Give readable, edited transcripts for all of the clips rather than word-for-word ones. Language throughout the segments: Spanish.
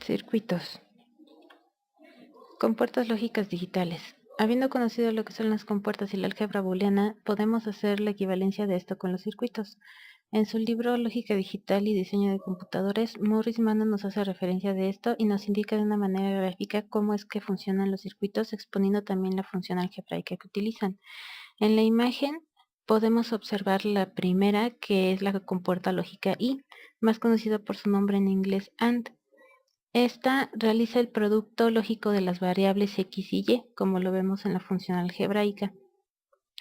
Circuitos. Compuertas lógicas digitales. Habiendo conocido lo que son las compuertas y la álgebra booleana, podemos hacer la equivalencia de esto con los circuitos. En su libro Lógica Digital y Diseño de Computadores, Morris Mann nos hace referencia de esto y nos indica de una manera gráfica cómo es que funcionan los circuitos, exponiendo también la función algebraica que utilizan. En la imagen podemos observar la primera, que es la compuerta lógica y, más conocida por su nombre en inglés AND. Esta realiza el producto lógico de las variables x y y, como lo vemos en la función algebraica.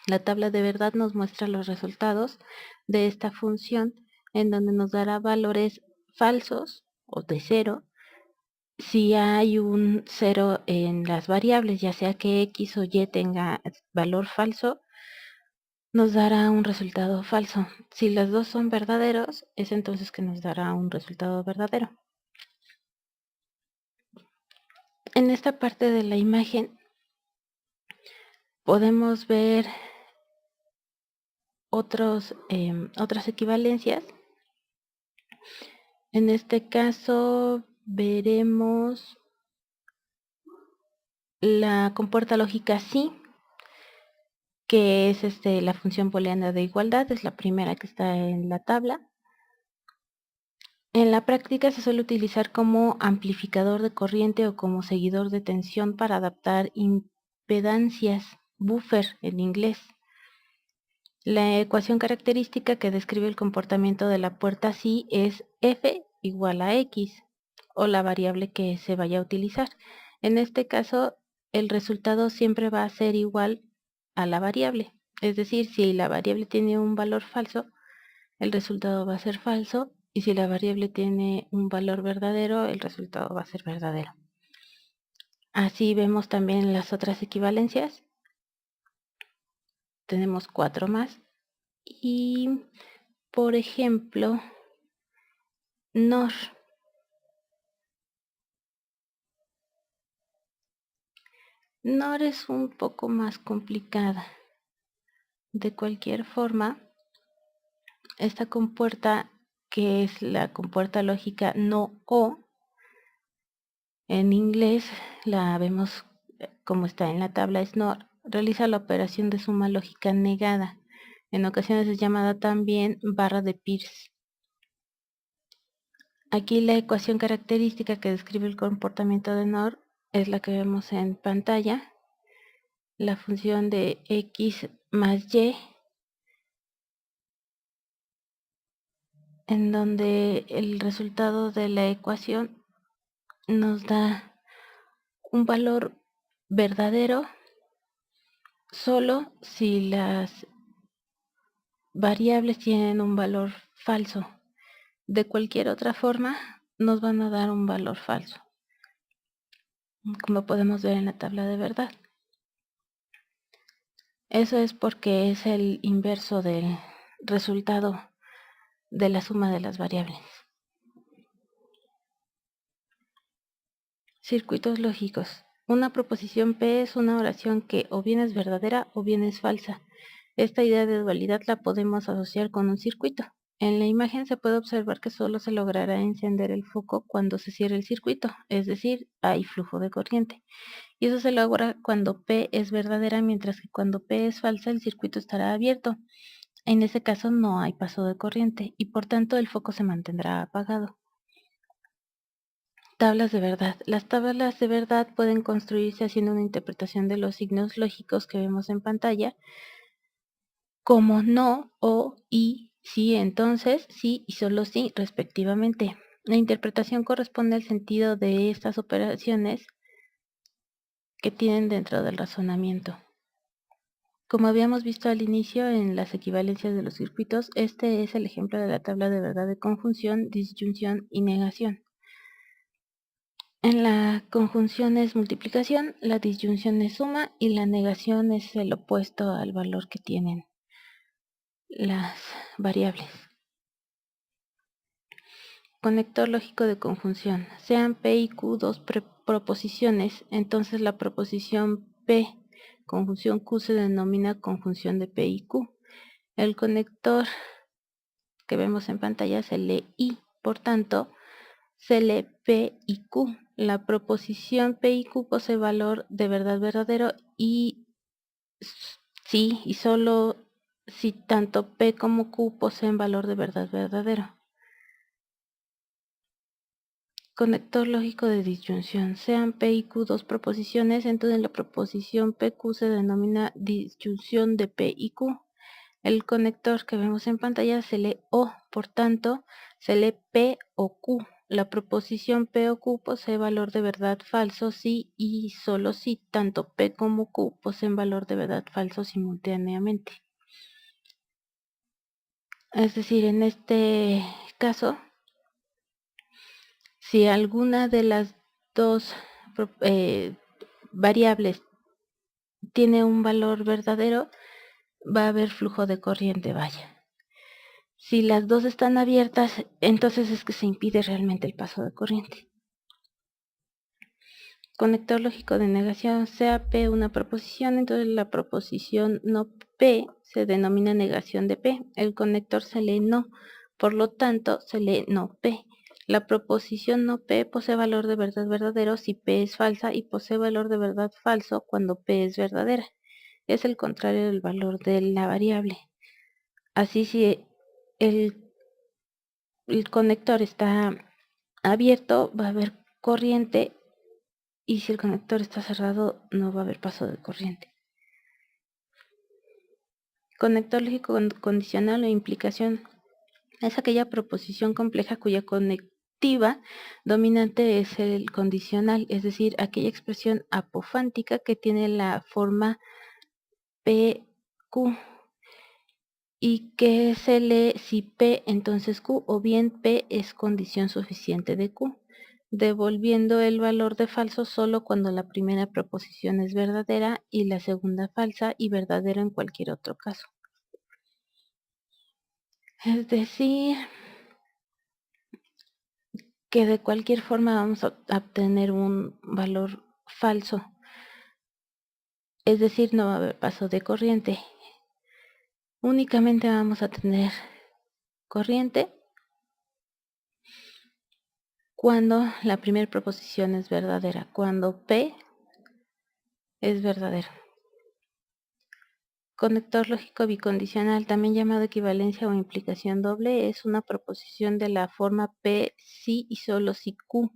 La tabla de verdad nos muestra los resultados de esta función, en donde nos dará valores falsos o de 0 si hay un 0 en las variables, ya sea que x o y tenga valor falso, nos dará un resultado falso. Si los dos son verdaderos, es entonces que nos dará un resultado verdadero. En esta parte de la imagen podemos ver otras equivalencias. En este caso veremos la compuerta lógica sí, que es la función booleana de igualdad, es la primera que está en la tabla. En la práctica se suele utilizar como amplificador de corriente o como seguidor de tensión para adaptar impedancias, buffer en inglés. La ecuación característica que describe el comportamiento de la puerta sí es f igual a x, o la variable que se vaya a utilizar. En este caso, el resultado siempre va a ser igual a la variable. Es decir, si la variable tiene un valor falso, el resultado va a ser falso, y si la variable tiene un valor verdadero, el resultado va a ser verdadero. Así vemos también las otras equivalencias. Tenemos 4 más. Y, por ejemplo, NOR. NOR es un poco más complicada. De cualquier forma, esta compuerta, que es la compuerta lógica no o, en inglés la vemos como está en la tabla, es NOR, realiza la operación de suma lógica negada. En ocasiones es llamada también barra de Peirce. Aquí la ecuación característica que describe el comportamiento de NOR es la que vemos en pantalla. La función de x más y, en donde el resultado de la ecuación nos da un valor verdadero solo si las variables tienen un valor falso. De cualquier otra forma, nos van a dar un valor falso, como podemos ver en la tabla de verdad. Eso es porque es el inverso del resultado de la suma de las variables. Circuitos lógicos. Una proposición P es una oración que o bien es verdadera o bien es falsa. Esta idea de dualidad la podemos asociar con un circuito. En la imagen se puede observar que solo se logrará encender el foco cuando se cierre el circuito, es decir, hay flujo de corriente. Y eso se logra cuando P es verdadera, mientras que cuando P es falsa el circuito estará abierto. En ese caso no hay paso de corriente y por tanto el foco se mantendrá apagado. Tablas de verdad. Las tablas de verdad pueden construirse haciendo una interpretación de los signos lógicos que vemos en pantalla, como no, o, y, sí, entonces, sí y solo sí, respectivamente. La interpretación corresponde al sentido de estas operaciones que tienen dentro del razonamiento. Como habíamos visto al inicio en las equivalencias de los circuitos, este es el ejemplo de la tabla de verdad de conjunción, disyunción y negación. En la conjunción es multiplicación, la disyunción es suma y la negación es el opuesto al valor que tienen las variables. Conector lógico de conjunción. Sean P y Q dos proposiciones, entonces la proposición P conjunción Q se denomina conjunción de P y Q. El conector que vemos en pantalla se lee I, por tanto, se lee P y Q. La proposición P y Q posee valor de verdad verdadero y sí y solo si tanto P como Q poseen valor de verdad verdadero. Conector lógico de disyunción. Sean P y Q dos proposiciones, entonces la proposición PQ se denomina disyunción de P y Q. El conector que vemos en pantalla se lee O, por tanto, se lee P o Q. La proposición P o Q posee valor de verdad falso si y solo si tanto P como Q poseen valor de verdad falso simultáneamente. Es decir, en este caso, si alguna de las dos variables tiene un valor verdadero, va a haber flujo de corriente, vaya. Si las dos están abiertas, entonces es que se impide realmente el paso de corriente. Conector lógico de negación, sea P una proposición, entonces la proposición no P se denomina negación de P. El conector se lee no, por lo tanto se lee no P. La proposición no P posee valor de verdad verdadero si P es falsa y posee valor de verdad falso cuando P es verdadera. Es el contrario del valor de la variable. Así si el conector está abierto, va a haber corriente, y si el conector está cerrado, no va a haber paso de corriente. Conector lógico condicional o implicación es aquella proposición compleja cuya conectiva dominante es el condicional, es decir, aquella expresión apofántica que tiene la forma PQ y que se lee si P entonces Q o bien P es condición suficiente de Q, devolviendo el valor de falso solo cuando la primera proposición es verdadera y la segunda falsa y verdadera en cualquier otro caso. Es decir, que de cualquier forma vamos a obtener un valor falso, es decir, no va a haber paso de corriente. Únicamente vamos a tener corriente cuando la primera proposición es verdadera, cuando P es verdadero. Conector lógico bicondicional, también llamado equivalencia o implicación doble, es una proposición de la forma P si y solo si Q,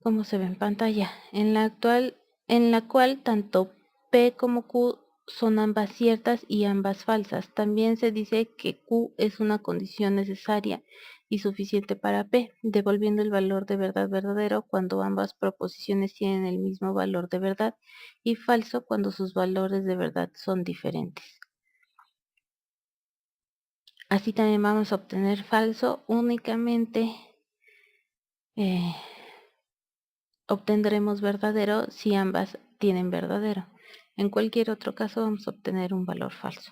como se ve en pantalla, en la cual tanto P como Q son ambas ciertas y ambas falsas. También se dice que Q es una condición necesaria y suficiente para P, devolviendo el valor de verdad verdadero cuando ambas proposiciones tienen el mismo valor de verdad y falso cuando sus valores de verdad son diferentes. Así también vamos a obtener falso únicamente. Obtendremos verdadero si ambas tienen verdadero. En cualquier otro caso vamos a obtener un valor falso.